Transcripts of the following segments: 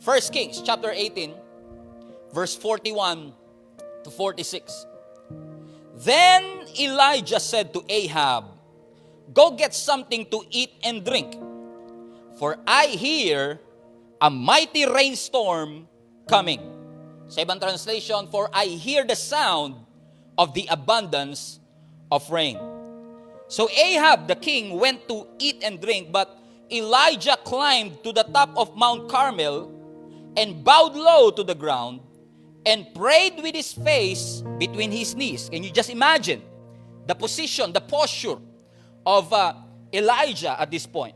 1 Kings chapter 18, verse 41 to 46. Then Elijah said to Ahab, "Go get something to eat and drink, for I hear a mighty rainstorm coming." Sa ibang translation, "For I hear the sound of the abundance of rain." So Ahab the king went to eat and drink, but Elijah climbed to the top of Mount Carmel and bowed low to the ground and prayed with his face between his knees. Can you just imagine the position, the posture of Elijah at this point?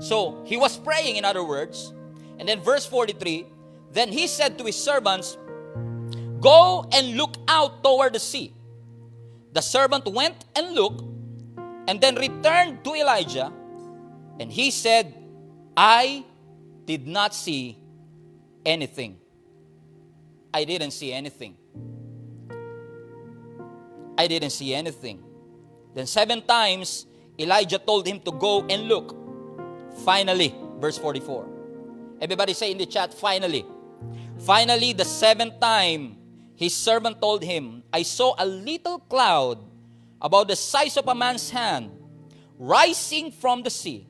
So he was praying, in other words. And then verse 43, then he said to his servants, "Go and look out toward the sea." The servant went and looked, and then returned to Elijah, and he said, "I did not see anything." I didn't see anything. I didn't see anything. Then 7 times, Elijah told him to go and look. Finally, verse 44. Everybody say in the chat, finally. Finally, the 7th time, his servant told him, "I saw a little cloud about the size of a man's hand rising from the sea."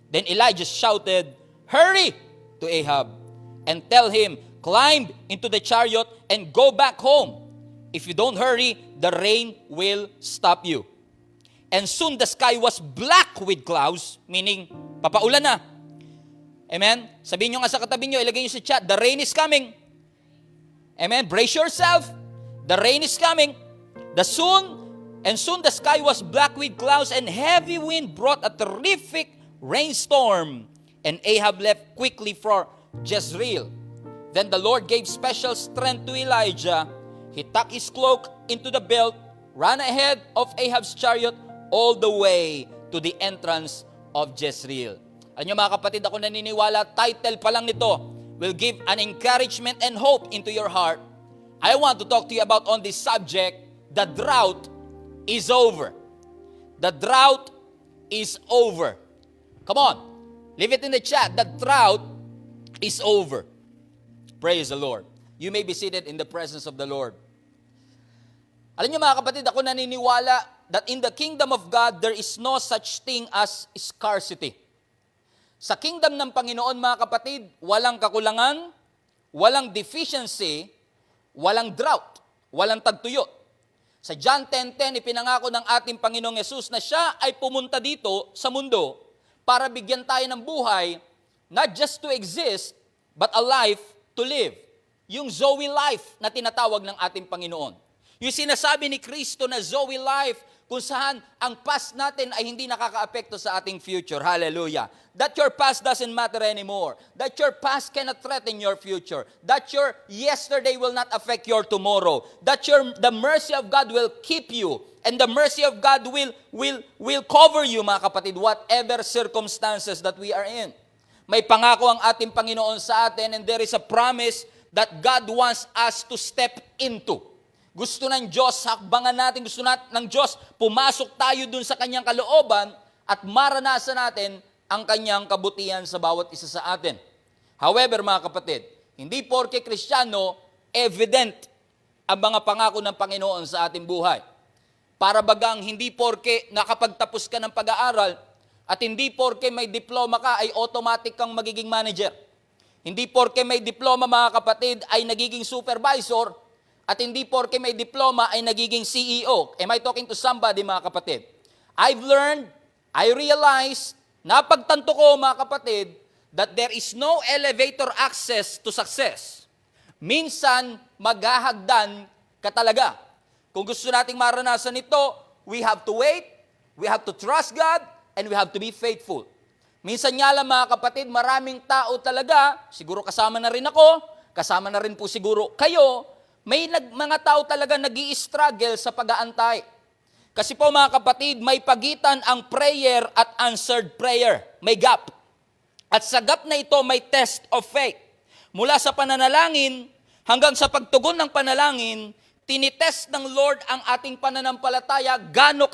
Then Elijah shouted, "Hurry to Ahab and tell him, climb into the chariot and go back home. If you don't hurry, the rain will stop you." And soon the sky was black with clouds, meaning papaulan na. Amen? Sabihin nyo nga sa katabi nyo, ilagay nyo sa chat, the rain is coming. Amen? Brace yourself. The rain is coming. Soon the sky was black with clouds, and heavy wind brought a terrific rainstorm. And Ahab left quickly for Jezreel. Then the Lord gave special strength to Elijah. He tucked his cloak into the belt, ran ahead of Ahab's chariot all the way to the entrance of Jezreel. Alam nyo mga kapatid, ako naniniwala, title pa lang nito will give an encouragement and hope into your heart. I want to talk to you about on this subject, the drought is over. The drought is over. Come on, leave it in the chat. The drought is over. Praise the Lord. You may be seated in the presence of the Lord. Alam niyo mga kapatid, ako naniniwala that in the kingdom of God, there is no such thing as scarcity. Sa kingdom ng Panginoon mga kapatid, walang kakulangan, walang deficiency, walang drought, walang tagtuyot. Sa John 10:10, ipinangako ng ating Panginoong Yesus na siya ay pumunta dito sa mundo para bigyan tayo ng buhay, not just to exist, but a life to live. Yung Zoe life na tinatawag ng ating Panginoon. Yung sinasabi ni Kristo na Zoe life, kung saan ang past natin ay hindi nakaka-apekto sa ating future. Hallelujah. That your past doesn't matter anymore. That your past cannot threaten your future. That your yesterday will not affect your tomorrow. That the mercy of God will keep you. And the mercy of God will cover you, mga kapatid, whatever circumstances that we are in. May pangako ang ating Panginoon sa atin, and there is a promise that God wants us to step into. Gusto ng Diyos, hakbangan natin, gusto ng Diyos, pumasok tayo dun sa Kanyang kalooban at maranasan natin ang Kanyang kabutihan sa bawat isa sa atin. However, mga kapatid, hindi porke Kristiyano, evident ang mga pangako ng Panginoon sa ating buhay. Para bagang hindi porke nakapagtapos ka ng pag-aaral, at hindi porke may diploma ka ay automatic kang magiging manager. Hindi porke may diploma mga kapatid ay nagiging supervisor, at hindi porke may diploma ay nagiging CEO. Am I talking to somebody mga kapatid? I've learned, I realized, napagtanto ko mga kapatid, that there is no elevator access to success. Minsan, maghahagdan ka talaga. Kung gusto nating maranasan ito, we have to wait, we have to trust God, and we have to be faithful. Minsan nga lang mga kapatid, maraming tao talaga, siguro kasama na rin ako, kasama na rin po siguro kayo, may mga tao talaga nag-i-struggle sa pag-aantay. Kasi po mga kapatid, may pagitan ang prayer at answered prayer. May gap. At sa gap na ito, may test of faith. Mula sa pananalangin hanggang sa pagtugon ng panalangin, tinitest ng Lord ang ating pananampalataya, gaano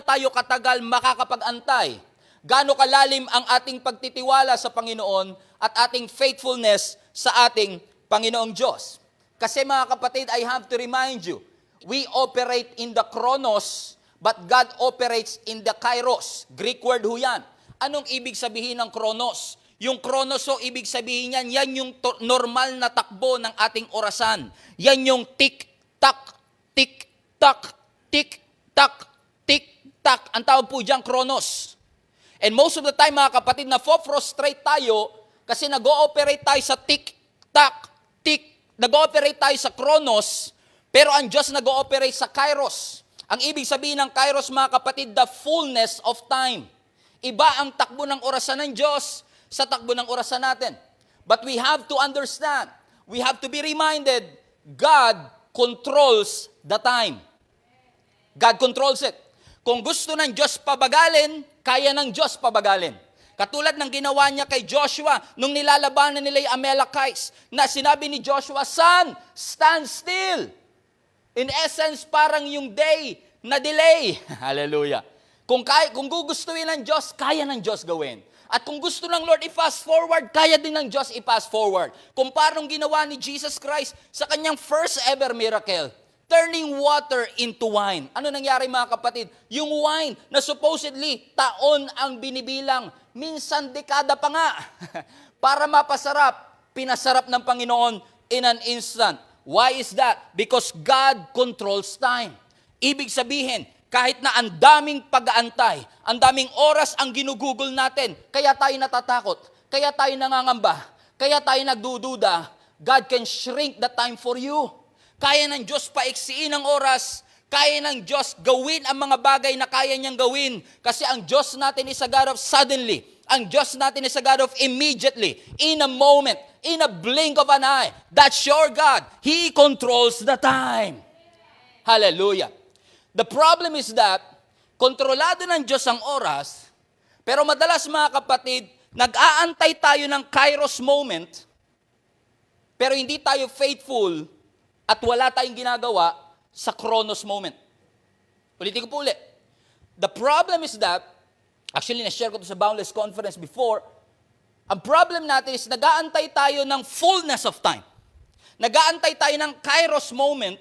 tayo katagal makakapag-antay, gaano kalalim ang ating pagtitiwala sa Panginoon at ating faithfulness sa ating Panginoong Diyos. Kasi mga kapatid, I have to remind you, we operate in the chronos, but God operates in the kairos. Greek word ho yan. Anong ibig sabihin ng chronos? Yung chronos ho, ibig sabihin yan, yan yung normal na takbo ng ating orasan. Yan yung tik-tak, tik-tak, tik-tak, tik-tak. Ang tawag po dyan, chronos. And most of the time, mga kapatid, na-frustrate tayo kasi nag-ooperate tayo sa tik-tak, nag-ooperate tayo sa chronos, pero ang Diyos nag-ooperate sa kairos. Ang ibig sabihin ng kairos, mga kapatid, the fullness of time. Iba ang takbo ng orasan ng Diyos sa takbo ng orasan natin. But we have to understand, we have to be reminded, God controls the time. God controls it. Kung gusto ng Diyos pabagalin, kaya ng Diyos pabagalin. Katulad ng ginawa niya kay Joshua nung nilalabanan nila yung Amalekites, na sinabi ni Joshua, "Son, stand still." In essence, parang yung day na delay. Hallelujah. Kung gugustuhin ng Diyos, kaya ng Diyos gawin. At kung gusto ng Lord i-fast forward, kaya din ng Diyos i-fast forward. Kung parang ginawa ni Jesus Christ sa kanyang first ever miracle, turning water into wine. Ano nangyari mga kapatid? Yung wine na supposedly taon ang binibilang, minsan dekada pa nga. Para mapasarap, pinasarap ng Panginoon in an instant. Why is that? Because God controls time. Ibig sabihin, kahit na ang daming pag-aantay, ang daming oras ang ginugugol natin, kaya tayo natatakot, kaya tayo nangangamba, kaya tayo nagdududa, God can shrink the time for you. Kaya ng Diyos paiksiin ang oras, kaya ng Diyos gawin ang mga bagay na kaya niyang gawin. Kasi ang Diyos natin is a God of suddenly. Ang Diyos natin is a God of immediately, in a moment, in a blink of an eye. That's your God. He controls the time. Hallelujah. The problem is that, kontrolado ng Diyos ang oras, pero madalas mga kapatid, nag-aantay tayo ng kairos moment, pero hindi tayo faithful at wala tayong ginagawa sa chronos moment. Ulitin ko po ulit. The problem is that, actually na-share ko ito sa Boundless Conference before, ang problem natin is nag-aantay tayo ng fullness of time. Nag-aantay tayo ng kairos moment,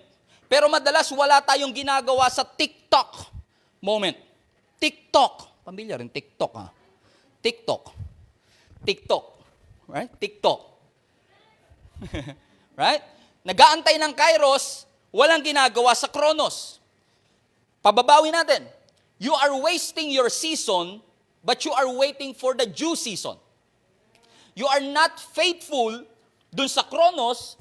pero madalas wala tayong ginagawa sa TikTok moment. TikTok. Pamilya rin TikTok ha. TikTok. TikTok. Right? TikTok. Right? Nag-aantay ng kairos, walang ginagawa sa chronos. Pababawi natin. You are wasting your season, but you are waiting for the due season. You are not faithful dun sa chronos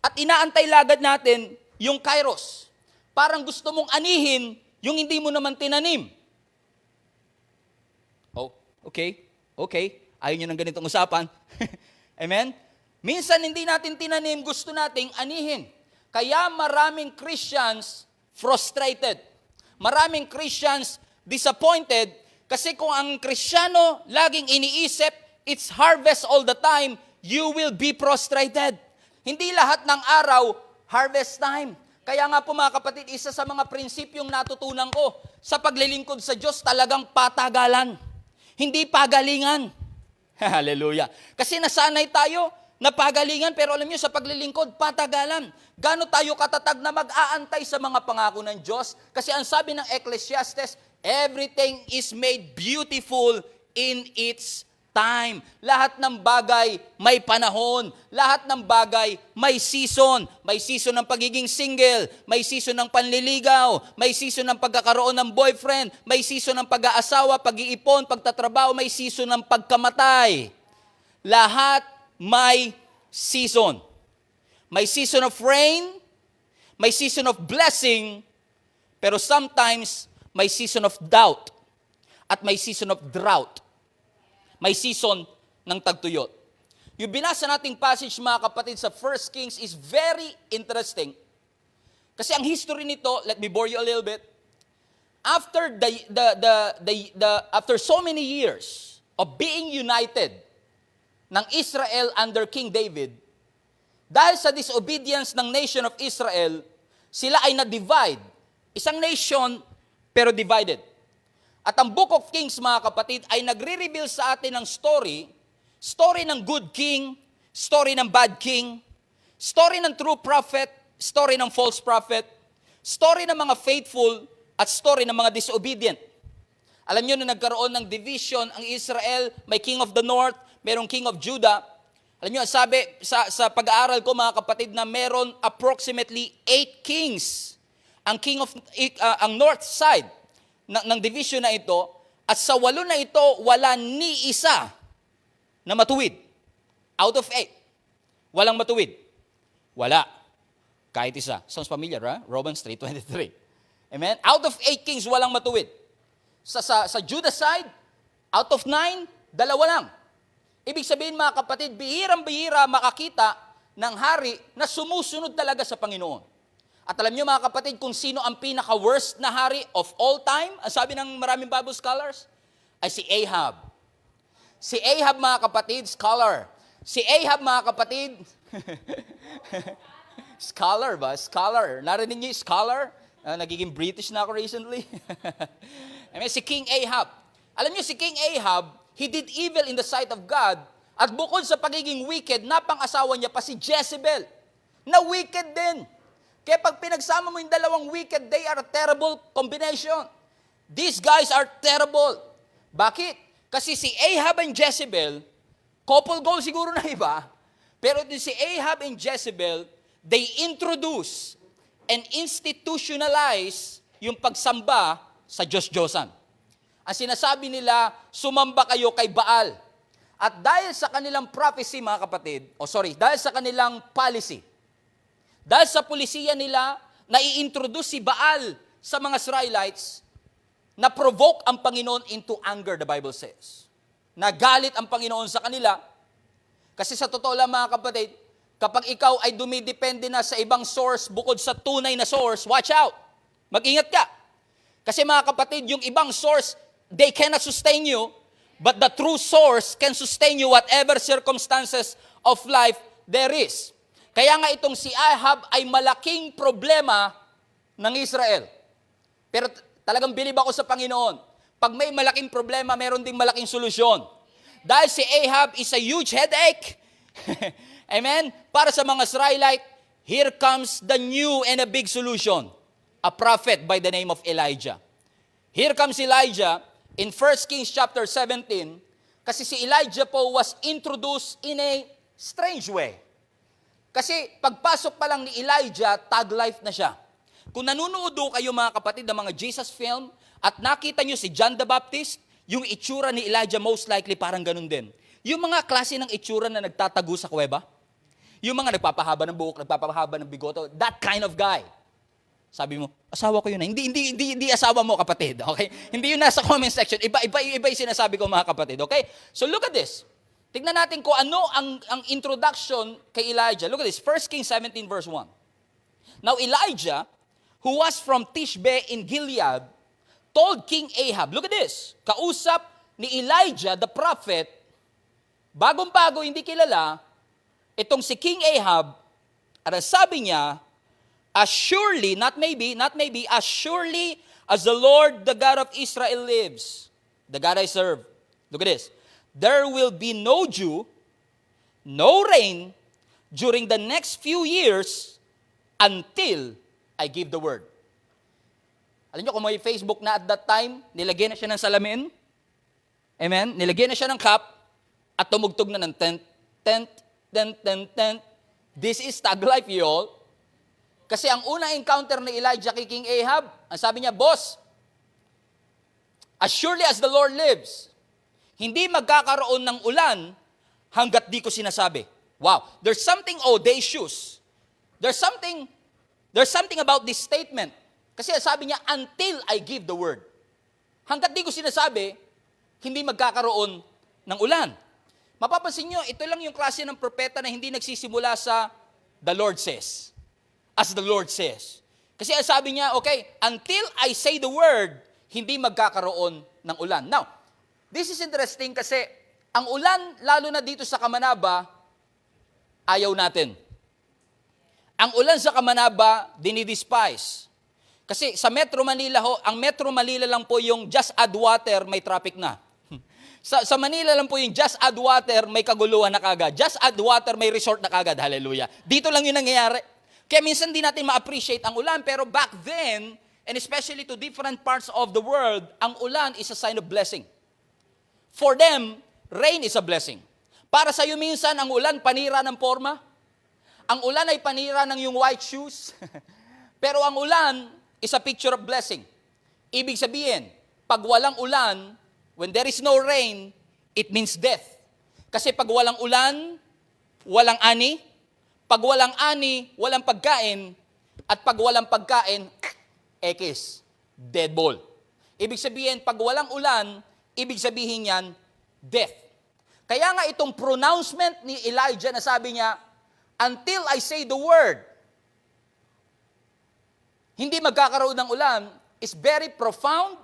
at inaantay lagad natin yung kairos. Parang gusto mong anihin yung hindi mo naman tinanim. Oh, okay. Ayaw nyo ng ganitong usapan. Amen? Minsan hindi natin tinanim, gusto nating anihin. Kaya maraming Christians frustrated. Maraming Christians disappointed kasi kung ang Kristiyano laging iniisip, it's harvest all the time, you will be frustrated. Hindi lahat ng araw, harvest time. Kaya nga po mga kapatid, isa sa mga prinsipyong natutunan ko sa paglilingkod sa Diyos, talagang patagalan. Hindi pagalingan. Hallelujah. Kasi nasanay tayo na pagalingan, pero alam niyo sa paglilingkod, patagalan. Gaano tayo katatag na mag-aantay sa mga pangako ng Diyos? Kasi ang sabi ng Ecclesiastes, everything is made beautiful in its time. Lahat ng bagay may panahon. Lahat ng bagay may season. May season ng pagiging single. May season ng panliligaw. May season ng pagkakaroon ng boyfriend. May season ng pag-aasawa, pag-iipon, pagtatrabaho. May season ng pagkamatay. Lahat may season. May season of rain. May season of blessing. Pero sometimes, may season of doubt. At may season of drought. May season ng tagtuyot. Yung binasa nating passage mga kapatid sa 1 Kings is very interesting. Kasi ang history nito, let me bore you a little bit. After after so many years of being united ng Israel under King David, dahil sa disobedience ng nation of Israel, sila ay na-divide. Isang nation pero divided. At ang Book of Kings, mga kapatid, ay nagre-reveal sa atin ng story ng good king story ng bad king, story ng true prophet, story ng false prophet, story ng mga faithful, at story ng mga disobedient. Alam nyo na nagkaroon ng division ang Israel, may king of the north, merong king of Judah. Alam nyo, sabi sa pag-aaral ko mga kapatid na meron approximately 8 kings ang ang north side ng division na ito, at sa 8 na ito, wala ni isa na matuwid. Out of 8, walang matuwid. Wala. Kahit isa. Sounds familiar, ha? Romans 3:23. Amen? Out of 8 kings, walang matuwid. Sa Judah side, out of 9, 2 lang. Ibig sabihin mga kapatid, bihirang-bihira makakita ng hari na sumusunod talaga sa Panginoon. At alam niyo mga kapatid kung sino ang pinaka-worst na hari of all time? Ang sabi ng maraming Bible scholars, ay si Ahab. Si Ahab mga kapatid, scholar. Si Ahab mga kapatid, scholar ba? Scholar. Narinig niyo yung scholar? Nagiging British na ako recently. Si King Ahab. Alam niyo si King Ahab, he did evil in the sight of God, at bukod sa pagiging wicked, napang-asawa niya pa si Jezebel, na wicked din. Kaya pag pinagsama mo yung dalawang wicked, they are a terrible combination. These guys are terrible. Bakit? Kasi si Ahab and Jezebel, couple goal siguro na iba, pero si Ahab and Jezebel, they introduce and institutionalize yung pagsamba sa Diyos-Diyosan. Ang sinasabi nila, sumamba kayo kay Baal. At dahil sa kanilang prophecy, mga kapatid, dahil sa kanilang policy, dahil sa pulisiya nila, nai-introduce si Baal sa mga Israelites, na-provoke ang Panginoon into anger, the Bible says. Nagalit ang Panginoon sa kanila. Kasi sa totoo lang, mga kapatid, kapag ikaw ay dumidepende na sa ibang source bukod sa tunay na source, watch out. Mag-ingat ka. Kasi mga kapatid, yung ibang source, they cannot sustain you, but the true source can sustain you whatever circumstances of life there is. Kaya nga itong si Ahab ay malaking problema ng Israel. Pero talagang bilib ako sa Panginoon. Pag may malaking problema, meron ding malaking solusyon. Dahil si Ahab is a huge headache. Amen? Para sa mga Israelite, here comes the new and a big solution. A prophet by the name of Elijah. Here comes Elijah in 1 Kings chapter 17, kasi si Elijah po was introduced in a strange way. Kasi pagpasok pa lang ni Elijah, tag life na siya. Kung nanonood kayo mga kapatid ng mga Jesus film, at nakita nyo si John the Baptist, yung itsura ni Elijah most likely parang ganun din. Yung mga klase ng itsura na nagtatago sa kuweba, yung mga nagpapahaba ng buhok, nagpapahaba ng bigoto, that kind of guy. Sabi mo, asawa ko yun. Hindi asawa mo, kapatid. Okay? Hindi yun nasa comment section. Iba yung sinasabi ko, mga kapatid. Okay? So look at this. Tignan natin kung ano ang introduction kay Elijah. Look at this. 1 Kings 17 verse 1. Now Elijah, who was from Tishbe in Gilead, told King Ahab, look at this. Kausap ni Elijah, the prophet, bagong-bago, hindi kilala, itong si King Ahab, at sabi niya, as surely, not maybe, as surely as the Lord, the God of Israel lives, the God I serve. Look at this. There will be no dew, no rain during the next few years until I give the word. Alam niyo kung may Facebook na at that time, nilagyan na siya ng salamin. Amen? Nilagyan na siya ng cup at tumugtog na ng tent. This is tag life, you all. Kasi ang unang encounter ni Elijah kay King Ahab, ang sabi niya, boss, as surely as the Lord lives, hindi magkakaroon ng ulan hanggat di ko sinasabi. Wow, there's something audacious. There's something about this statement. Kasi sabi niya, until I give the word. Hanggat di ko sinasabi, hindi magkakaroon ng ulan. Mapapansin nyo, ito lang yung klase ng propeta na hindi nagsisimula sa the Lord says. As the Lord says. Kasi sabi niya, okay, until I say the word, hindi magkakaroon ng ulan. Now, this is interesting kasi ang ulan, lalo na dito sa Kamanaba, ayaw natin. Ang ulan sa Kamanaba, dinidespise. Kasi sa Metro Manila ang Metro Manila lang po yung just add water, may traffic na. Sa Manila lang po yung just add water, may kaguluhan na kagad. Just add water, may resort na kagad. Hallelujah. Dito lang yun nangyayari. Kaya minsan di natin ma-appreciate ang ulan, pero back then, and especially to different parts of the world, ang ulan is a sign of blessing. For them, rain is a blessing. Para sa iyo minsan, ang ulan panira ng forma. Ang ulan ay panira ng yung white shoes. Pero ang ulan is a picture of blessing. Ibig sabihin, pag walang ulan, when there is no rain, it means death. Kasi pag walang ulan, walang ani. Pag walang ani, walang pagkain. At pag walang pagkain, ekis, dead ball. Ibig sabihin, pag walang ulan, ibig sabihin yan, death. Kaya nga itong pronouncement ni Elijah na sabi niya, until I say the word, hindi magkakaroon ng ulan, is very profound,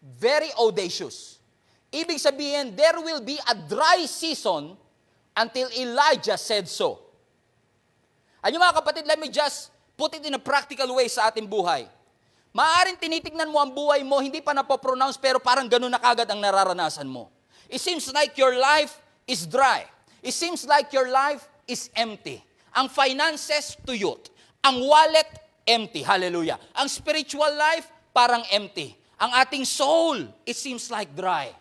very audacious. Ibig sabihin, there will be a dry season until Elijah said so. Ano mga kapatid, let me just put it in a practical way sa ating buhay. Maaaring tinitignan mo ang buhay mo, hindi pa napopronounce, pero parang ganun na kagad ang nararanasan mo. It seems like your life is dry. It seems like your life is empty. Ang finances, tuyot. Ang wallet, empty. Hallelujah. Ang spiritual life, parang empty. Ang ating soul, it seems like dry.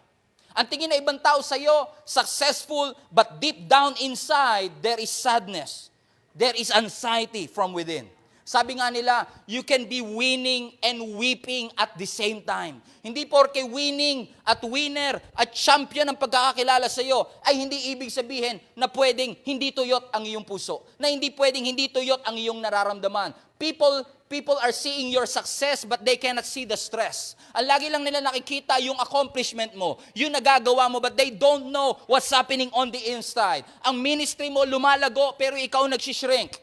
Ang tingin na ibang tao sa iyo, successful, but deep down inside, there is sadness. There is anxiety from within. Sabi nga nila, you can be winning and weeping at the same time. Hindi porke winning at winner at champion ang pagkakakilala sa iyo, ay hindi ibig sabihin na pwedeng hindi tuyot ang iyong puso. Na hindi pwedeng hindi tuyot ang iyong nararamdaman. People are seeing your success but they cannot see the stress. Ang lagi lang nila nakikita yung accomplishment mo, yung nagagawa mo, but they don't know what's happening on the inside. Ang ministry mo lumalago pero ikaw nagsishrink.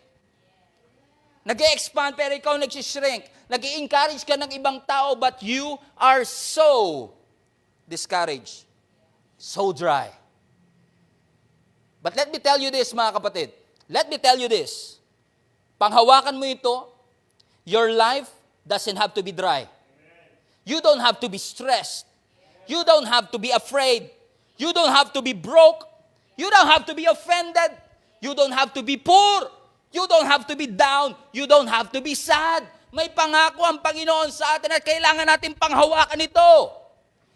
Nag-e-expand pero ikaw nagsishrink. Nag-i-encourage ka ng ibang tao but you are so discouraged. So dry. But let me tell you this, mga kapatid. Let me tell you this. Panghawakan mo ito, your life doesn't have to be dry. You don't have to be stressed. You don't have to be afraid. You don't have to be broke. You don't have to be offended. You don't have to be poor. You don't have to be down. You don't have to be sad. May pangako ang Panginoon sa atin at kailangan natin panghawakan ito.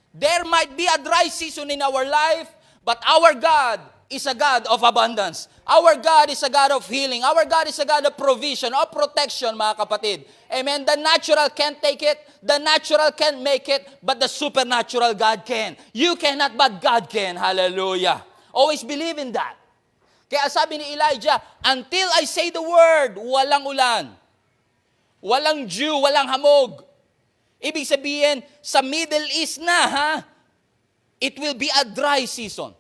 There might be a dry season in our life, but our God is a God of abundance. Our God is a God of healing. Our God is a God of provision, of protection, mga kapatid. Amen? The natural can't take it. The natural can't make it, but the supernatural God can. You cannot, but God can. Hallelujah. Always believe in that. Kaya sabi ni Elijah, until I say the word, walang ulan. Walang dew, walang hamog. Ibig sabihin, sa Middle East na, it will be a dry season.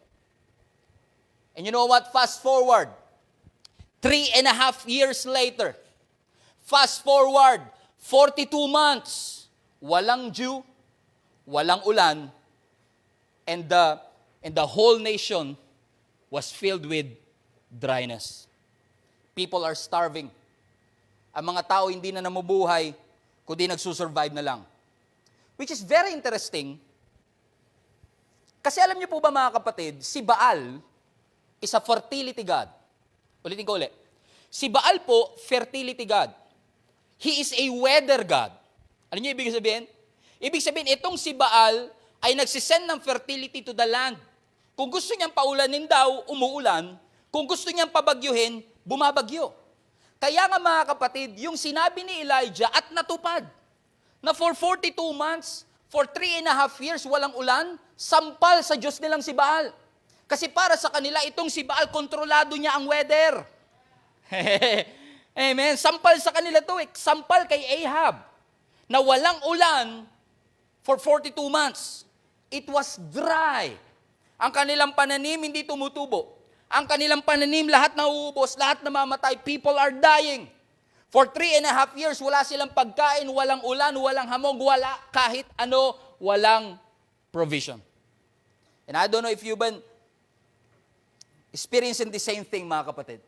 And you know what? Fast forward. 3.5 years later. Fast forward. 42 months. Walang dew, walang ulan. And the whole nation was filled with dryness. People are starving. Ang mga tao hindi na namubuhay, kundi nagsusurvive na lang. Which is very interesting. Kasi alam niyo po ba mga kapatid, si Baal is a fertility god. Ulitin ko ulit. Si Baal po, fertility god. He is a weather god. Alam niyo ibig sabihin? Ibig sabihin, itong si Baal ay nagsisend ng fertility to the land. Kung gusto niyang paulanin daw, umuulan. Kung gusto niyang pabagyuhin, bumabagyo. Kaya nga mga kapatid, yung sinabi ni Elijah at natupad, na for 42 months, for 3.5 years, walang ulan, sampal sa Diyos nilang si Baal. Kasi para sa kanila, itong si Baal, kontrolado niya ang weather. Amen. Sampal sa kanila to eh. Sampal kay Ahab, na walang ulan for 42 months. It was dry. Ang kanilang pananim, hindi tumutubo. Ang kanilang pananim, lahat nauubos, lahat namamatay. People are dying. For 3.5 years, wala silang pagkain, walang ulan, walang hamog, wala kahit ano, walang provision. And I don't know if you've been experiencing the same thing, mga kapatid.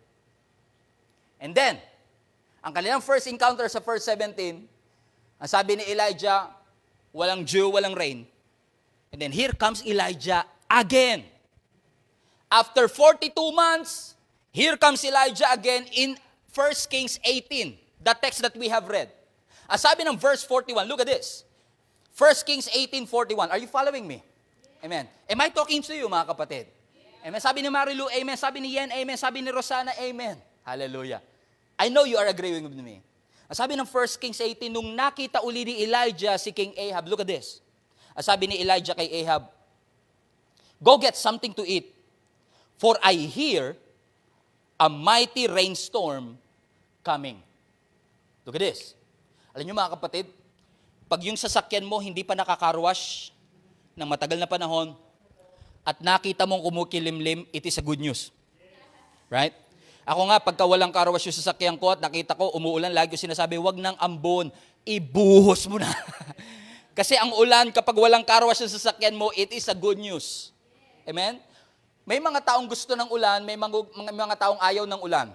And then, ang kanilang first encounter sa verse 17, ang sabi ni Elijah, walang dew, walang rain. And then here comes Elijah again. After 42 months, here comes Elijah again in 1 Kings 18, the text that we have read. Sabi ng verse 41, look at this. 1 Kings 18:41. Are you following me? Amen. Am I talking to you, mga kapatid? Amen. Sabi ni Marilu, amen. Sabi ni Yen, amen. Sabi ni Rosana, amen. Hallelujah. I know you are agreeing with me. Sabi ng 1 Kings 18, nung nakita uli ni Elijah si King Ahab, look at this. Sabi ni Elijah kay Ahab, go get something to eat, for I hear a mighty rainstorm coming. Look at this. Alam niyo mga kapatid, pag yung sasakyan mo hindi pa nakakarwash ng matagal na panahon at nakita mong kumukilimlim, it is a good news. Right? Ako nga, pagka walang karwash yung sasakyan ko at nakita ko umuulan, lagi ko sinasabi, wag nang ambon, ibuhos mo na. Kasi ang ulan, kapag walang karwash yung sasakyan mo, it is a good news. Amen? May mga taong gusto ng ulan, may mga taong ayaw ng ulan.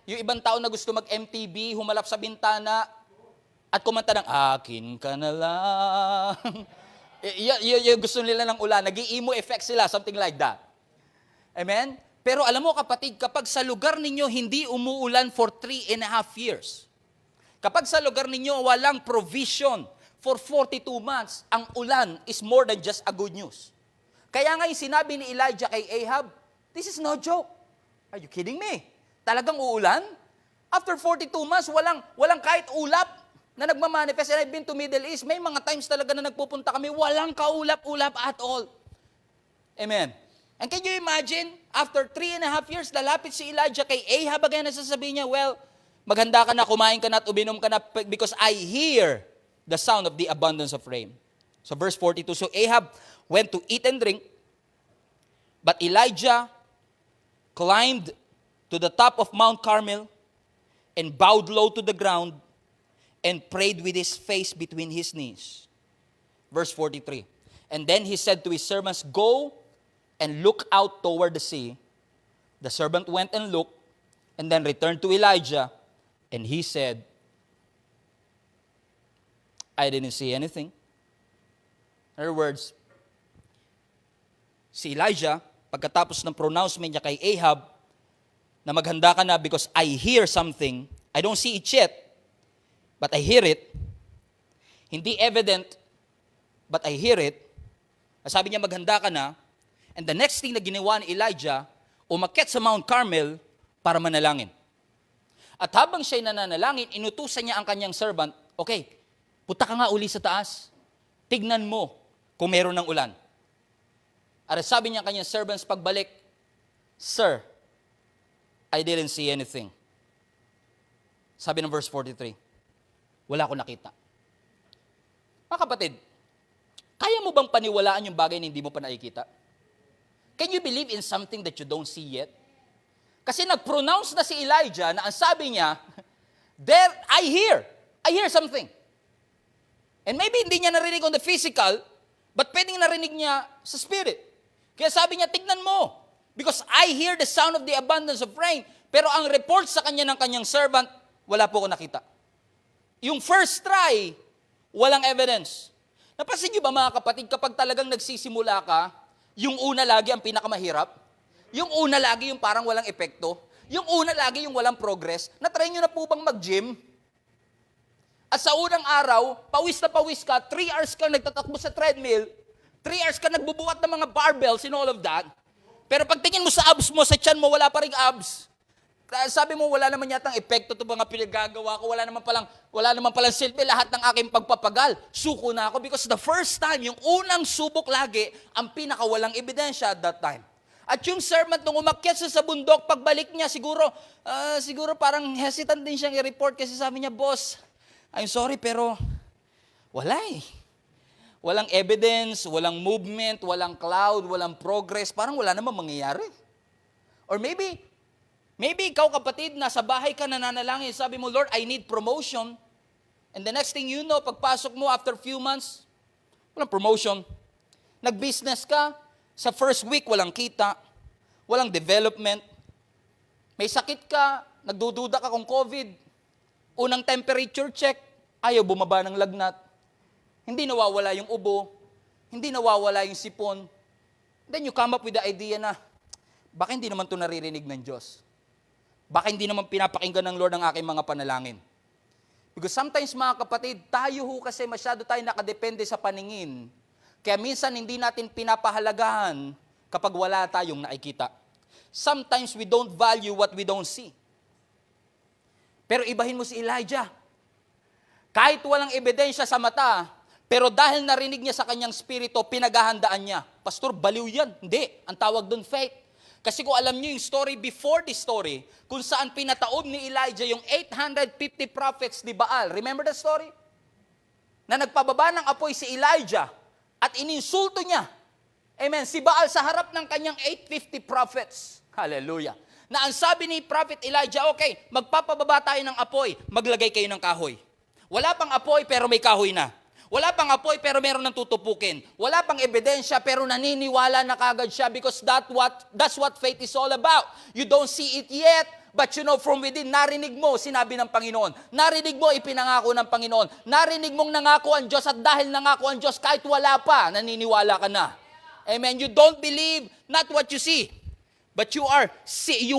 Yung ibang tao na gusto mag-MTB, humalap sa bintana, at kumanta ng, akin ka na lang. Yung gusto nila ng ulan, nag-i-emo effect sila, something like that. Amen? Pero alam mo kapatid, kapag sa lugar ninyo hindi umuulan for 3.5 years, kapag sa lugar ninyo walang provision for 42 months, ang ulan is more than just a good news. Kaya nga yung sinabi ni Elijah kay Ahab, this is no joke. Are you kidding me? Talagang uulan? After 42 months, walang kahit ulap na nagmamanifest. And I've been to Middle East, may mga times talaga na nagpupunta kami, walang kaulap-ulap at all. Amen. And can you imagine, after 3.5 years, lalapit si Elijah kay Ahab again, na sasabihin niya, well, maghanda ka na, kumain ka na at uminom ka na, because I hear the sound of the abundance of rain. So verse 42, so Ahab went to eat and drink, but Elijah climbed to the top of Mount Carmel and bowed low to the ground and prayed with his face between his knees. Verse 43. And then he said to his servants, go and look out toward the sea. The servant went and looked, and then returned to Elijah, and he said, I didn't see anything. In other words, si Elijah, pagkatapos ng pronouncement niya kay Ahab, na maghanda ka na because I hear something, I don't see it yet, but I hear it. Hindi evident, but I hear it. Sabi niya, maghanda ka na. And the next thing na ginawa ni Elijah, umakyat sa Mount Carmel para manalangin. At habang siya'y nananalangin, inutusan niya ang kanyang servant, okay, punta ka nga uli sa taas. Tignan mo kung meron ng ulan. At sabi niya ang kanyang servants pagbalik, Sir, I didn't see anything. Sabi ng verse 43, wala akong nakita. Mga kapatid, kaya mo bang paniwalaan yung bagay na hindi mo pa nakikita? Can you believe in something that you don't see yet? Kasi nag-pronounce na si Elijah na ang sabi niya, there, I hear something. And maybe hindi niya narinig on the physical, but pwedeng narinig niya sa spirit. Kaya sabi niya, tignan mo, because I hear the sound of the abundance of rain. Pero ang report sa kanya ng kanyang servant, wala po ko nakita. Yung first try, walang evidence. Napansin niyo ba mga kapatid, kapag talagang nagsisimula ka, yung una lagi ang pinakamahirap, yung una lagi yung parang walang epekto, yung una lagi yung walang progress, na-try niyo na po bang mag-gym? At sa unang araw, pawis na pawis ka, 3 hours ka nagtatakbo sa treadmill, 3 hours ka nagbubuhat ng mga barbells and all of that, pero pagtingin mo sa abs mo, sa tiyan mo, wala pa ring abs. Sabi mo, wala naman yatang epekto ito mga pinagagawa ko, wala naman palang silbi lahat ng aking pagpapagal. Suko na ako because the first time, yung unang subok lagi, ang pinakawalang ebidensya at that time. At yung servant, nung umakyat sa bundok, pagbalik niya, siguro parang hesitant din siyang i-report kasi sabi niya, boss, I'm sorry pero wala eh. Walang evidence, walang movement, walang cloud, walang progress, parang wala namang mangyayari. Or maybe ikaw kapatid, nasa bahay ka nananalangin, sabi mo, Lord, I need promotion. And the next thing you know, pagpasok mo after few months, walang promotion. Nag-business ka, sa first week walang kita, walang development. May sakit ka, nagdududa ka kung COVID. Unang temperature check, ayaw bumaba ng lagnat. Hindi nawawala yung ubo, hindi nawawala yung sipon. Then you come up with the idea na, baka hindi naman ito naririnig ng Diyos. Baka hindi naman pinapakinggan ng Lord ang aking mga panalangin. Because sometimes mga kapatid, tayo kasi masyado tayo nakadepende sa paningin. Kaya minsan hindi natin pinapahalagahan kapag wala tayong nakikita. Sometimes we don't value what we don't see. Pero ibahin mo si Elijah. Kahit walang ebidensya sa mata, pero dahil narinig niya sa kanyang spirito, pinaghahandaan niya. Pastor, baliw yan. Hindi. Ang tawag doon, faith. Kasi kung alam niyo yung story before this story, kung saan pinataob ni Elijah yung 850 prophets ni Baal. Remember the story? Na nagpababa ng apoy si Elijah at ininsulto niya. Amen. Si Baal sa harap ng kanyang 850 prophets. Hallelujah. Na ang sabi ni Prophet Elijah, okay, magpapababa tayo ng apoy, maglagay kayo ng kahoy. Wala pang apoy pero may kahoy na. Wala pang apoy pero meron ng tutupukin. Wala pang ebidensya pero naniniwala na kagad siya because that's what faith is all about. You don't see it yet, but you know from within, narinig mo, sinabi ng Panginoon. Narinig mo, ipinangako ng Panginoon. Narinig mong nangako ang Diyos at dahil nangako ang Diyos, kahit wala pa, naniniwala ka na. Amen. You don't believe not what you see, but you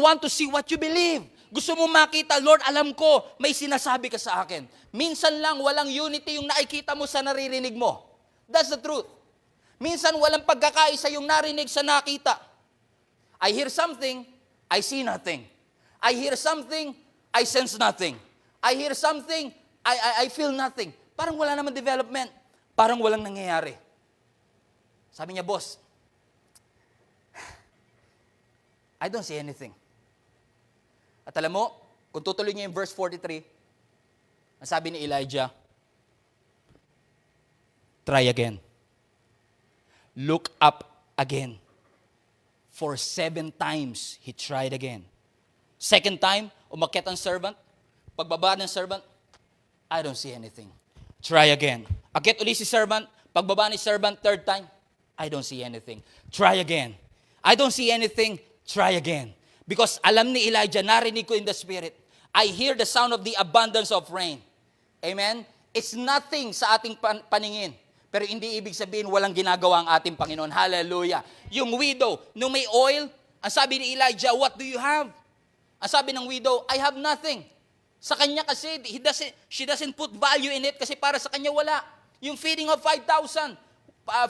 want to see what you believe. Gusto mo makita, Lord, alam ko, may sinasabi ka sa akin. Minsan lang walang unity yung nakikita mo sa naririnig mo. That's the truth. Minsan walang pagkakaisa yung narinig sa nakita. I hear something, I see nothing. I hear something, I sense nothing. I hear something, I feel nothing. Parang wala naman development. Parang walang nangyayari. Sabi niya, boss, I don't see anything. At alam mo, kung tutuloy niyo yung verse 43, ang sabi ni Elijah, try again. Look up again. For 7 times, he tried again. Second time, umakyat ang servant. Pagbaba ng servant, I don't see anything. Try again. Akyat uli si servant. Pagbaba ni servant, third time, I don't see anything. Try again. I don't see anything. Try again. Because alam ni Elijah, narinig ko in the spirit, I hear the sound of the abundance of rain. Amen? It's nothing sa ating paningin. Pero hindi ibig sabihin walang ginagawa ang ating Panginoon. Hallelujah. Yung widow, nung may oil, ang sabi ni Elijah, what do you have? Ang sabi ng widow, I have nothing. Sa kanya kasi, she doesn't put value in it kasi para sa kanya wala. Yung feeding of 5,000,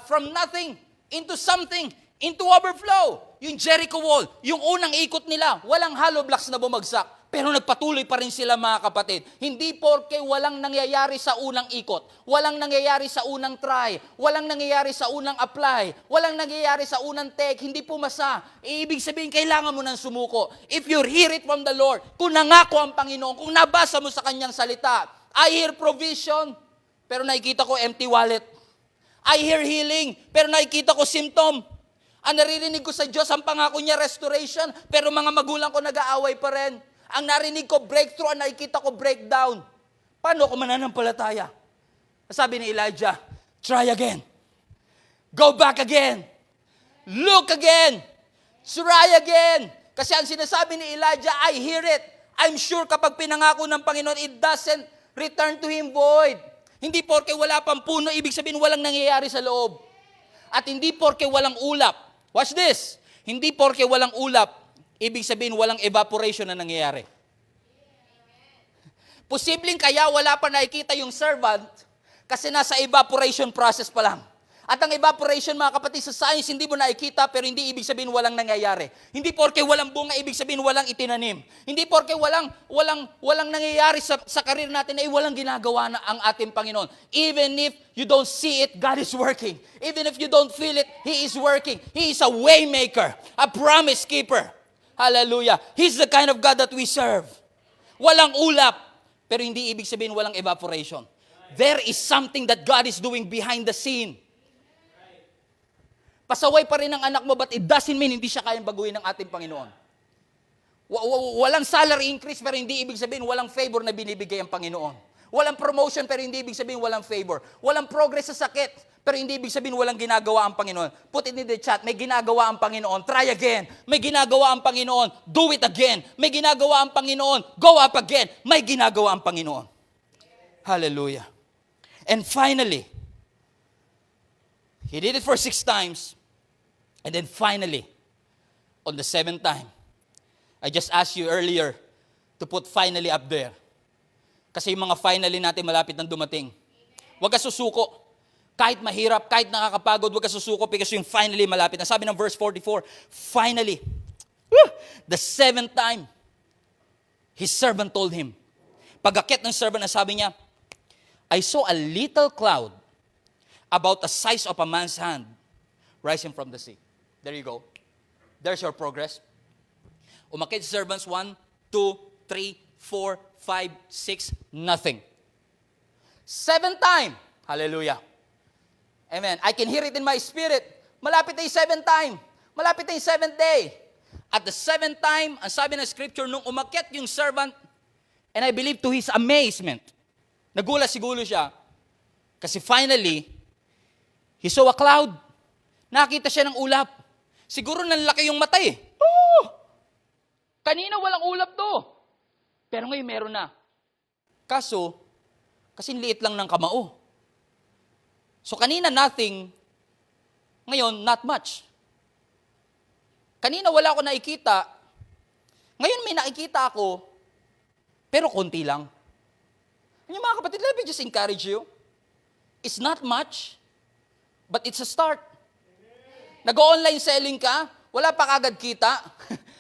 from nothing into something, into overflow. Yung Jericho wall, yung unang ikot nila, walang hollow blocks na bumagsak. Pero nagpatuloy pa rin sila mga kapatid. Hindi porke walang nangyayari sa unang ikot, walang nangyayari sa unang try, walang nangyayari sa unang apply, walang nangyayari sa unang take, hindi pumasa. Ibig sabihin, kailangan mo nang sumuko. If you hear it from the Lord, kung nangako ang Panginoon, kung nabasa mo sa kanyang salita, I hear provision, pero nakikita ko empty wallet. I hear healing, pero nakikita ko symptom. Ang naririnig ko sa Diyos, ang pangako niya, restoration, pero mga magulang ko nag-aaway pa rin. Ang narinig ko, breakthrough, ang nakikita ko, breakdown. Paano ako mananampalataya? Sabi ni Elijah, try again. Go back again. Look again. Try again. Kasi ang sinasabi ni Elijah, I hear it. I'm sure kapag pinangako ng Panginoon, it doesn't return to Him void. Hindi porke wala pang puno, ibig sabihin walang nangyayari sa loob. At hindi porke walang ulap. Watch this. Hindi porke walang ulap, ibig sabihin walang evaporation na nangyayari. Posibleng kaya wala pa nakikita yung servant kasi nasa evaporation process pa lang. At ang evaporation, mga kapatid, sa science, hindi mo nakikita pero hindi ibig sabihin walang nangyayari. Hindi porke walang bunga, ibig sabihin walang itinanim. Hindi porke walang nangyayari sa karir natin ay walang ginagawa na ang ating Panginoon. Even if you don't see it, God is working. Even if you don't feel it, He is working. He is a way maker, a promise keeper. Hallelujah. He's the kind of God that we serve. Walang ulap, pero hindi ibig sabihin walang evaporation. There is something that God is doing behind the scene. Pasaway pa rin ang anak mo, but it doesn't mean hindi siya kayang baguhin ng ating Panginoon. Walang salary increase, pero hindi ibig sabihin walang favor na binibigay ang Panginoon. Walang promotion, pero hindi ibig sabihin walang favor. Walang progress sa sakit, pero hindi ibig sabihin walang ginagawa ang Panginoon. Put it in the chat, may ginagawa ang Panginoon. Try again. May ginagawa ang Panginoon. Do it again. May ginagawa ang Panginoon. Go up again. May ginagawa ang Panginoon. Hallelujah. And finally, He did it for 6 times. And then finally, on the seventh time, I just asked you earlier to put finally up there. Kasi yung mga finally natin malapit nang dumating. Huwag ka susuko. Kahit mahirap, kahit nakakapagod, huwag ka susuko because yung finally malapit na. Sabi ng verse 44, finally, the seventh time, his servant told him. Pag-akit ng servant, sabi niya, I saw a little cloud about the size of a man's hand rising from the sea. There you go. There's your progress. Umakit servants, 1, 2, 3, 4, 5, 6, nothing. Seventh time. Hallelujah. Amen. I can hear it in my spirit. Malapit na yung seventh time. Malapit na yung seventh day. At the seventh time, ang sabi ng scripture, nung umakyat yung servant, and I believe to his amazement, nagulat siguro siya, kasi finally, he saw a cloud. Nakita siya ng ulap. Siguro nanlaki yung mata eh. Oh! Kanina walang ulap to. Pero ngayon meron na. Kaso, kasi liit lang ng kamao. So kanina nothing, ngayon not much. Kanina wala ako nakikita, ngayon may nakikita ako, pero konti lang. Yung mga kapatid, let me just encourage you. It's not much, but it's a start. Nag-online selling ka, wala pa kagad kita,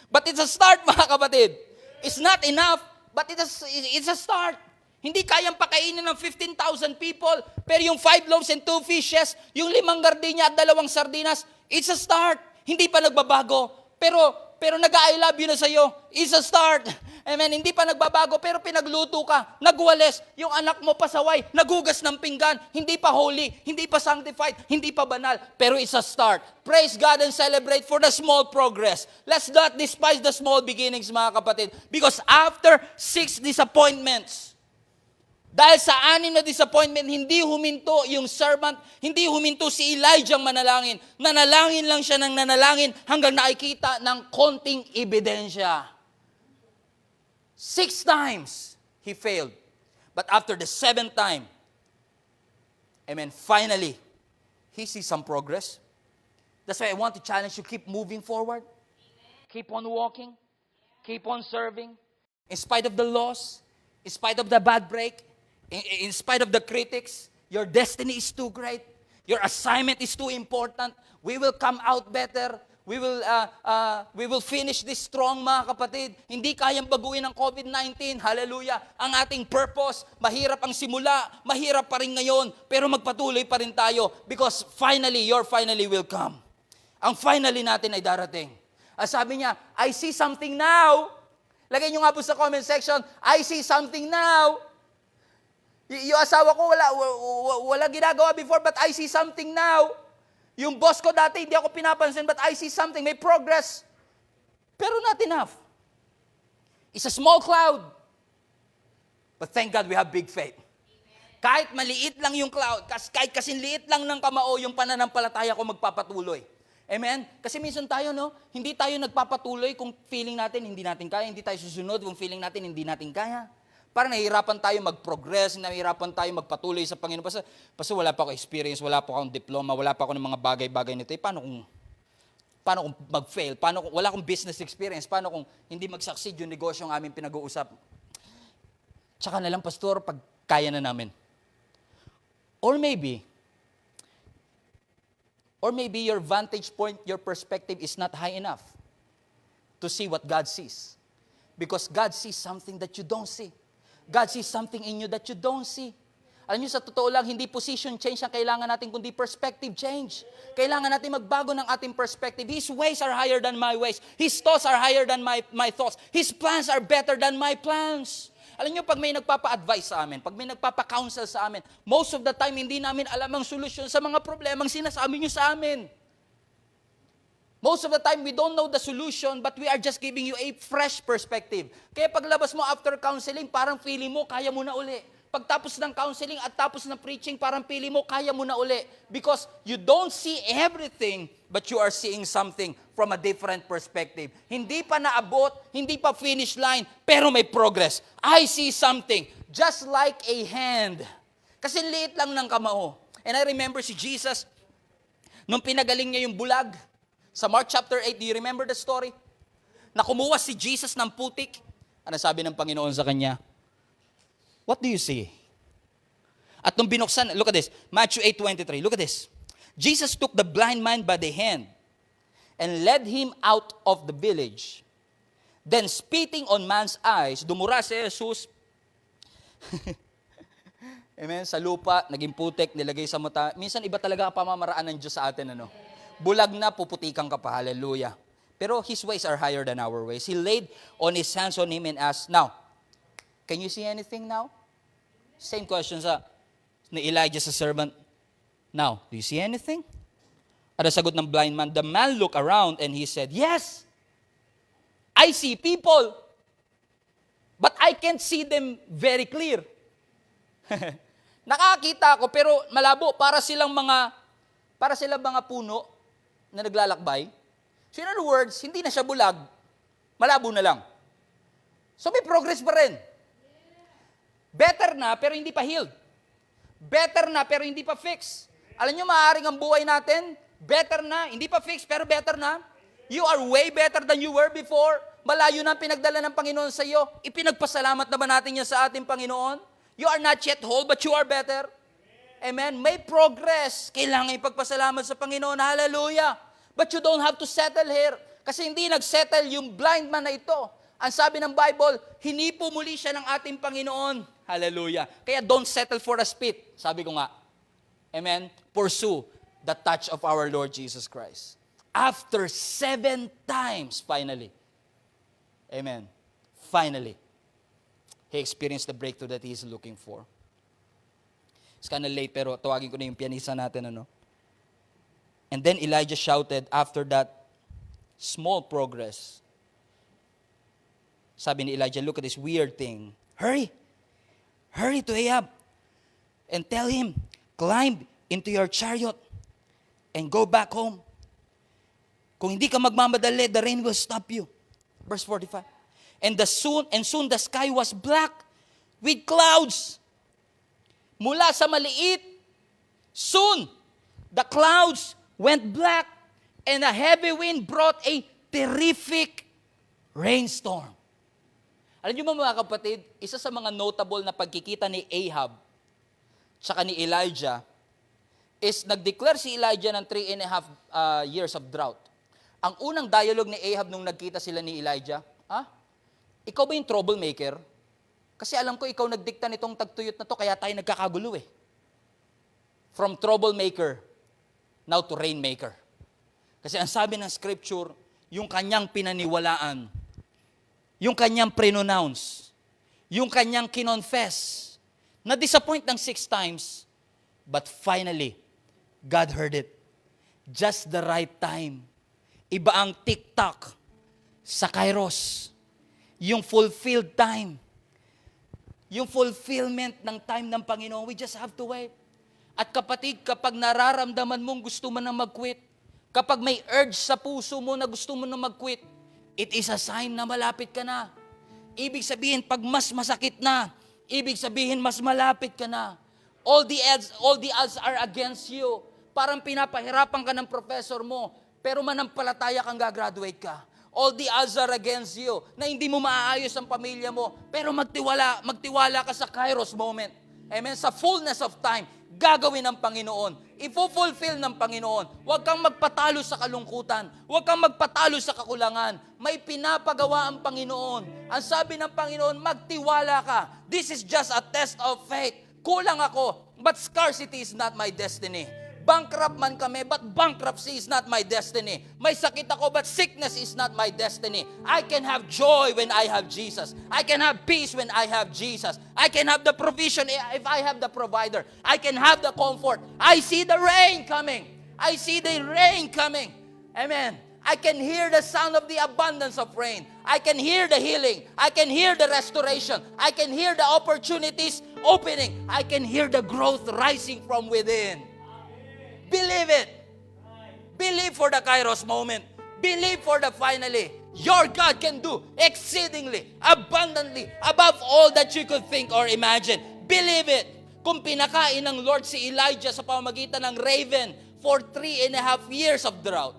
but it's a start mga kapatid. It's not enough, but it's a start. Hindi kayang pakainin ng 15,000 people, pero yung 5 loaves and 2 fishes, yung 5 gardenia at 2 sardinas, it's a start. Hindi pa nagbabago, pero nag-I love you na sa'yo, it's a start. Amen, hindi pa nagbabago, pero pinagluto ka, nagwales, yung anak mo pasaway, nagugas ng pinggan, hindi pa holy, hindi pa sanctified, hindi pa banal, pero it's a start. Praise God and celebrate for the small progress. Let's not despise the small beginnings, mga kapatid, because after 6 disappointments, dahil sa 6 na disappointment, hindi huminto yung servant, hindi huminto si Elijah ang manalangin. Nanalangin lang siya ng nanalangin hanggang nakikita ng konting ebidensya. 6 times he failed. But after the 7th time, amen, finally, he sees some progress. That's why I want to challenge you, keep moving forward. Keep on walking. Keep on serving. In spite of the loss, in spite of the bad break, in spite of the critics, your destiny is too great. Your assignment is too important. We will come out better. We will finish this strong, mga kapatid. Hindi kayang baguhin ng COVID-19. Hallelujah. Ang ating purpose, mahirap ang simula, mahirap pa rin ngayon, pero magpatuloy pa rin tayo because finally, your finally will come. Ang finally natin ay darating. Sabi niya, I see something now. Lagay niyo nga po sa comment section, I see something now. Yung asawa ko, wala ginagawa before, but I see something now. Yung boss ko dati, hindi ako pinapansin, but I see something, may progress. Pero not enough. It's a small cloud. But thank God we have big faith. Kahit maliit lang yung cloud, kahit kasing liit lang ng kamao, yung pananampalataya ko magpapatuloy. Amen? Kasi minsan tayo, no, hindi tayo nagpapatuloy kung feeling natin hindi natin kaya, hindi tayo susunod kung feeling natin hindi natin kaya. Parang nahihirapan tayo mag-progress, nahihirapan tayo magpatuloy sa Panginoon. Basta wala pa ako experience, wala pa akong diploma, wala pa ako ng mga bagay-bagay nito. Paano kung mag-fail? Wala akong business experience? Paano kung hindi mag-succeed yung negosyo ang aming pinag-uusap? Tsaka na lang, pastor, pag kaya na namin. Or maybe your vantage point, your perspective is not high enough to see what God sees. Because God sees something that you don't see. God sees something in you that you don't see. Alam niyo, sa totoo lang, hindi position change ang kailangan natin, kundi perspective change. Kailangan natin magbago ng ating perspective. His ways are higher than my ways. His thoughts are higher than my thoughts. His plans are better than my plans. Alam niyo, pag may nagpapa-advise sa amin, pag may nagpapa-counsel sa amin, most of the time, hindi namin alam ang solusyon sa mga problemang sinasabi niyo sa amin. Most of the time, we don't know the solution, but we are just giving you a fresh perspective. Kaya paglabas mo after counseling, parang feeling mo, kaya mo na uli. Pagtapos ng counseling at tapos ng preaching, parang feeling mo, kaya mo na uli. Because you don't see everything, but you are seeing something from a different perspective. Hindi pa naabot, hindi pa finish line, pero may progress. I see something, just like a hand. Kasi liit lang ng kamao. And I remember si Jesus, nung pinagaling niya yung bulag, Sa Mark chapter 8, do you remember the story? Na kumuha si Jesus ng putik. Ano sabi ng Panginoon sa kanya? What do you see? At nung binuksan, look at this, Matthew 8:23, look at this. Jesus took the blind man by the hand and led him out of the village. Then spitting on man's eyes, dumura si Jesus. Amen, sa lupa, naging putik, nilagay sa mata. Minsan iba talaga ang pamamaraan ng Diyos sa atin, ano? Bulag na, puputikan ka pa, hallelujah. Pero His ways are higher than our ways. He laid on His hands on him and asked, now, can you see anything now? Same question ni Elijah sa servant. Now, do you see anything? At ang sagot ng blind man, the man looked around and he said, yes, I see people, but I can't see them very clear. Nakakita ako pero malabo, para silang mga puno na naglalakbay. So in other words, hindi na siya bulag, malabo na lang. So may progress pa rin. Better na pero hindi pa healed. Better na pero hindi pa fixed. Alam nyo, maaaring ang buhay natin, better na, hindi pa fixed pero better na. You are way better than you were before. Malayo na ang pinagdala ng Panginoon sa iyo. Ipinagpasalamat na ba natin yan sa ating Panginoon? You are not yet whole, but you are better. Amen? May progress. Kailangan ipagpasalamat sa Panginoon. Hallelujah. But you don't have to settle here. Kasi hindi nagsettle yung blind man na ito. Ang sabi ng Bible, hinipo muli siya ng ating Panginoon. Hallelujah. Kaya don't settle for a spit. Sabi ko nga. Amen? Pursue the touch of our Lord Jesus Christ. After 7 times, finally. Amen. Finally, he experienced the breakthrough that he is looking for. It's kind of late, pero tawagin ko na yung pianista natin, ano? And then Elijah shouted after that small progress. Sabi ni Elijah, look at this weird thing. Hurry! Hurry to Ahab and tell him, climb into your chariot and go back home. Kung hindi ka magmamadali, the rain will stop you. Verse 45. And soon the sky was black with clouds. Mula sa maliit, soon the clouds went black and a heavy wind brought a terrific rainstorm. Alam niyo ba mga kapatid, isa sa mga notable na pagkikita ni Ahab tsaka ni Elijah is nag-declare si Elijah ng 3.5 years of drought. Ang unang dialogue ni Ahab nung nagkita sila ni Elijah, ikaw ba yung troublemaker? Kasi alam ko ikaw nagdikta nitong tagtuyot na to, kaya tayo nagkakagulo eh. From troublemaker, now to rainmaker. Kasi ang sabi ng scripture, yung kanyang pinaniwalaan, yung kanyang prenounce, yung kanyang kinonfess, na-disappoint ng 6 times, but finally, God heard it. Just the right time. Iba ang TikTok sa Kairos. Yung fulfilled time. Yung fulfillment ng time ng Panginoon, we just have to wait. At kapatid, kapag nararamdaman mong gusto mo na mag-quit, kapag may urge sa puso mo na gusto mo na mag-quit, it is a sign na malapit ka na. Ibig sabihin, pag mas masakit na, ibig sabihin, mas malapit ka na. All the odds are against you. Parang pinapahirapan ka ng professor mo, pero manampalataya kang gagraduate ka. All the odds are against you, na hindi mo maaayos ang pamilya mo, pero magtiwala ka sa Kairos moment. Amen? Sa fullness of time, gagawin ng Panginoon. Ifo-fulfill ng Panginoon. Huwag kang magpatalo sa kalungkutan. Huwag kang magpatalo sa kakulangan. May pinapagawa ang Panginoon. Ang sabi ng Panginoon, magtiwala ka. This is just a test of faith. Kulang ako, but scarcity is not my destiny. Bankrupt man kami, but bankruptcy is not my destiny. May sakit ako, but sickness is not my destiny. I can have joy when I have Jesus. I can have peace when I have Jesus. I can have the provision if I have the provider. I can have the comfort. I see the rain coming. I see the rain coming. Amen. I can hear the sound of the abundance of rain. I can hear the healing. I can hear the restoration. I can hear the opportunities opening. I can hear the growth rising from within. Believe it. Believe for the Kairos moment. Believe for the finally. Your God can do exceedingly, abundantly, above all that you could think or imagine. Believe it. Kung pinakain ng Lord si Elijah sa pamamagitan ng raven for 3.5 years of drought,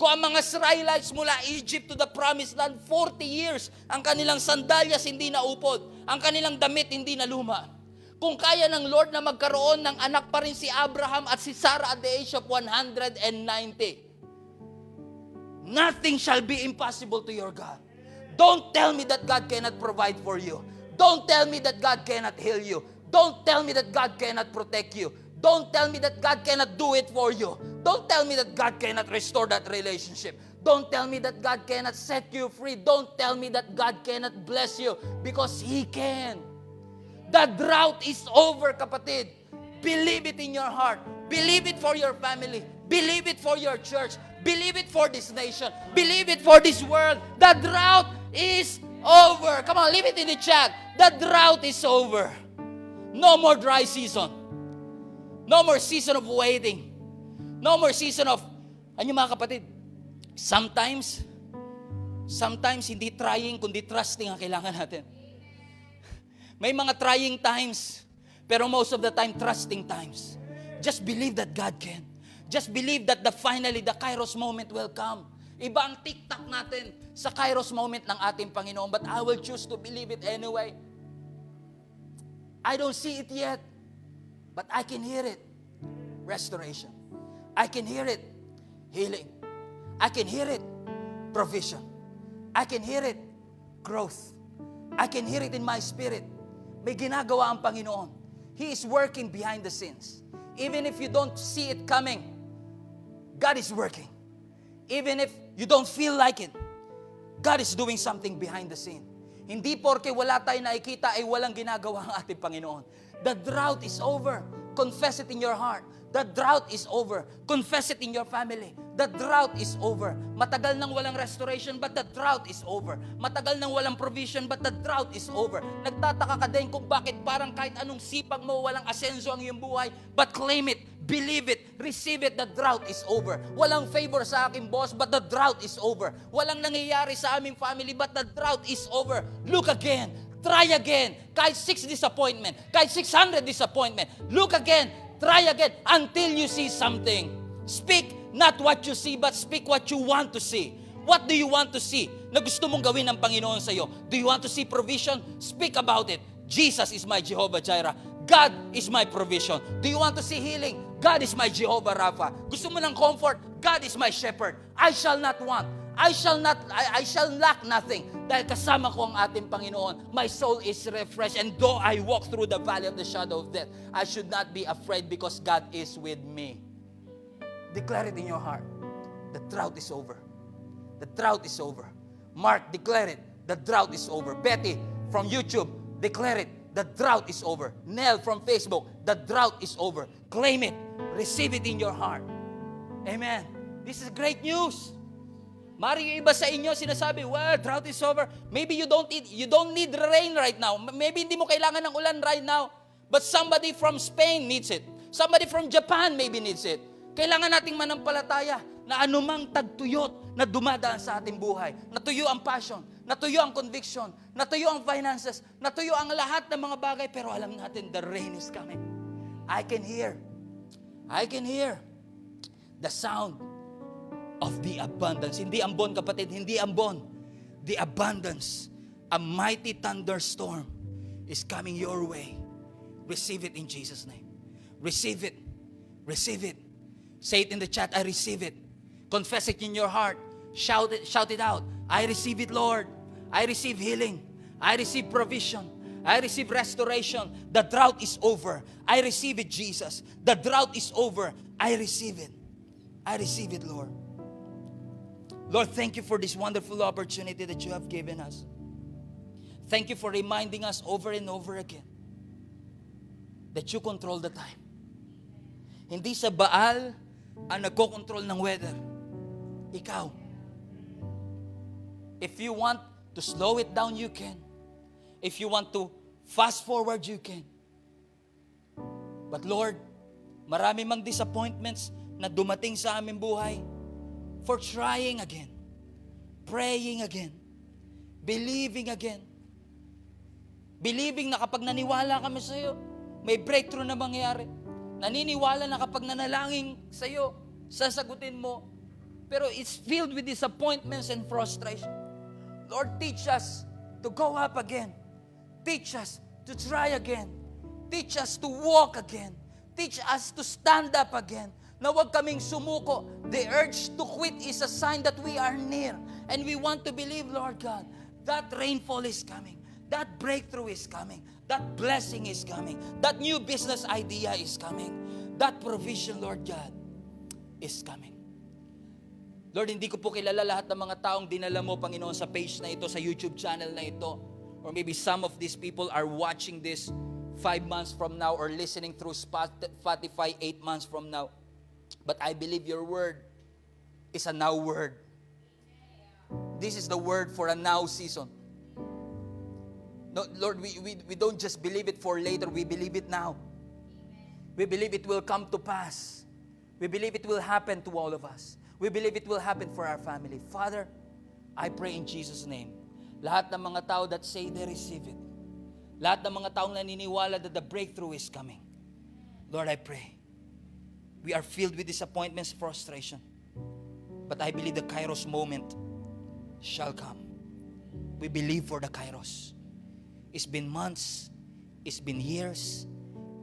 Kung ang mga Israelites mula Egypt to the promised land, 40 years, ang kanilang sandalyas hindi naupod, ang kanilang damit hindi naluma. Kung kaya ng Lord na magkaroon ng anak pa rin si Abraham at si Sarah at the age of 190, nothing shall be impossible to your God. Don't tell me that God cannot provide for you. Don't tell me that God cannot heal you. Don't tell me that God cannot protect you. Don't tell me that God cannot do it for you. Don't tell me that God cannot restore that relationship. Don't tell me that God cannot set you free. Don't tell me that God cannot bless you, because He can. The drought is over, kapatid. Believe it in your heart. Believe it for your family. Believe it for your church. Believe it for this nation. Believe it for this world. The drought is over. Come on, leave it in the chat. The drought is over. No more dry season. No more season of waiting. No more season of, ano mga kapatid, sometimes hindi trying, kundi trusting ang kailangan natin. May mga trying times, pero most of the time, trusting times. Just believe that God can. Just believe that finally, the Kairos moment will come. Iba ang tiktak natin sa Kairos moment ng ating Panginoon, but I will choose to believe it anyway. I don't see it yet, but I can hear it. Restoration. I can hear it. Healing. I can hear it. Provision. I can hear it. Growth. I can hear it in my spirit. May ginagawa ang Panginoon. He is working behind the scenes. Even if you don't see it coming, God is working. Even if you don't feel like it, God is doing something behind the scene. Hindi porke wala tayong nakikita ay walang ginagawa ang ating Panginoon. The drought is over. Confess it in your heart. The drought is over. Confess it in your family. The drought is over. Matagal nang walang restoration, but the drought is over. Matagal nang walang provision, but the drought is over. Nagtataka ka din kung bakit parang kahit anong sipag mo, walang asenso ang iyong buhay, but claim it, believe it, receive it, the drought is over. Walang favor sa aking boss, but the drought is over. Walang nangyayari sa aming family, but the drought is over. Look again. Try again. Kahit 6 disappointment, kahit 600 disappointment, look again. Try again until you see something. Speak not what you see, but speak what you want to see. What do you want to see na gusto mong gawin ng Panginoon sa iyo? Do you want to see provision? Speak about it. Jesus is my Jehovah Jireh. God is my provision. Do you want to see healing? God is my Jehovah Rapha. Gusto mo ng comfort? God is my shepherd. I shall not want. I shall lack nothing. Dahil kasama ko ang ating Panginoon. My soul is refreshed. And though I walk through the valley of the shadow of death, I should not be afraid because God is with me. Declare it in your heart. The drought is over. The drought is over. Mark, declare it. The drought is over. Betty from YouTube, declare it. The drought is over. Nell from Facebook, the drought is over. Claim it. Receive it in your heart. Amen. This is great news. Mari yung iba sa inyo sinasabi, well, drought is over. Maybe you don't need rain right now. Maybe hindi mo kailangan ng ulan right now. But somebody from Spain needs it. Somebody from Japan maybe needs it. Kailangan nating manampalataya na anumang tagtuyot na dumadaan sa ating buhay. Natuyo ang passion, natuyo ang conviction, natuyo ang finances, natuyo ang lahat ng mga bagay. Pero alam natin, the rain is coming. I can hear the sound of the abundance. Hindi ambon, kapatid, hindi ambon. The abundance. A mighty thunderstorm is coming your way. Receive it in Jesus' name. Receive it. Receive it. Say it in the chat, I receive it. Confess it in your heart. Shout it out. I receive it, Lord. I receive healing. I receive provision. I receive restoration. The drought is over. I receive it, Jesus. The drought is over. I receive it. I receive it, Lord. Lord, thank you for this wonderful opportunity that you have given us. Thank you for reminding us over and over again that you control the time. Hindi sa Baal ang nagko-control ng weather. Ikaw. If you want to slow it down, you can. If you want to fast forward, you can. But Lord, marami mang disappointments na dumating sa aming buhay for trying again, praying again, believing again. Believing na kapag naniwala kami sa iyo, may breakthrough na mangyayari. Naniniwala na kapag nanalangin sa iyo, sasagutin mo. pero it's filled with disappointments and frustration. Lord, teach us to go up again. Teach us to try again. Teach us to walk again. Teach us to stand up again. Na huwag kaming sumuko. The urge to quit is a sign that we are near. And we want to believe, Lord God, that rainfall is coming. That breakthrough is coming. That blessing is coming. That new business idea is coming. That provision, Lord God, is coming. Lord, hindi ko po kilala lahat ng mga taong dinala mo, Panginoon, sa page na ito, sa YouTube channel na ito. Or maybe some of these people are watching this 5 months from now or listening through Spotify 8 months from now. But I believe your word is a now word. This is the word for a now season. No, Lord, we don't just believe it for later. We believe it now. We believe it will come to pass. We believe it will happen to all of us. We believe it will happen for our family. Father, I pray in Jesus' name, lahat ng mga tao that say they receive it, lahat ng mga taong naniniwala that the breakthrough is coming, Lord, I pray, we are filled with disappointments, frustration, but I believe the Kairos moment shall come. We believe for the Kairos. It's been months, it's been years,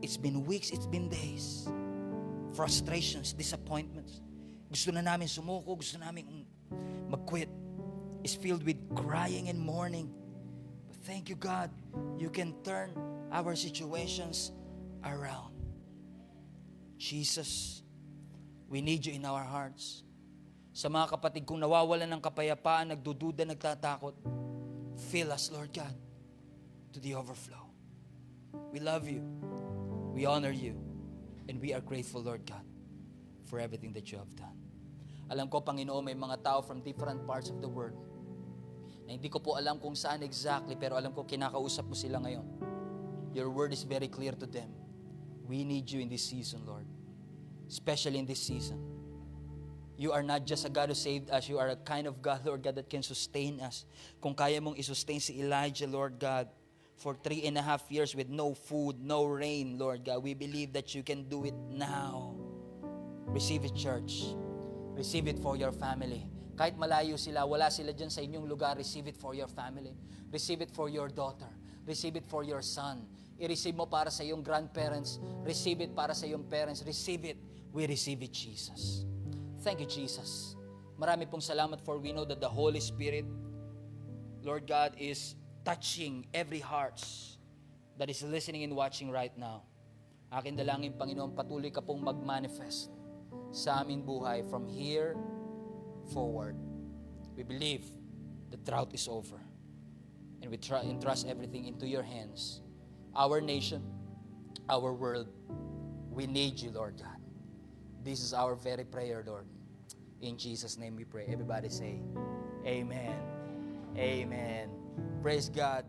it's been weeks, it's been days. Frustrations, disappointments. Gusto na namin sumuko, gusto namin mag-quit. Is filled with crying and mourning. But thank you, God, you can turn our situations around. Jesus, we need you in our hearts. Sa mga kapatid kong nawawalan ng kapayapaan, nagdududa, nagtatakot, fill us, Lord God, to the overflow. We love you, we honor you, and we are grateful, Lord God, for everything that you have done. Alam ko, Panginoon, may mga tao from different parts of the world na hindi ko po alam kung saan exactly, pero alam ko kinakausap mo sila ngayon. Your word is very clear to them. We need you in this season, Lord. Especially in this season. You are not just a God who saved us. You are a kind of God, Lord God, that can sustain us. Kung kaya mong isustain si Elijah, Lord God, for 3.5 years with no food, no rain, Lord God, we believe that you can do it now. Receive it, church. Receive it for your family. Kahit malayo sila, wala sila dyan sa inyong lugar, receive it for your family. Receive it for your daughter. Receive it for your son. I-receive mo para sa iyong grandparents. Receive it para sa iyong parents. Receive it. We receive it, Jesus. Thank you, Jesus. Marami pong salamat, for we know that the Holy Spirit, Lord God, is touching every heart that is listening and watching right now. Akin dalangin, Panginoon, patuloy ka pong mag-manifest sa aming buhay from here forward. We believe the drought is over. And we entrust everything into your hands. Our nation, our world, we need you, Lord God. This is our very prayer, Lord. In Jesus' name we pray. Everybody say, Amen. Amen. Praise God.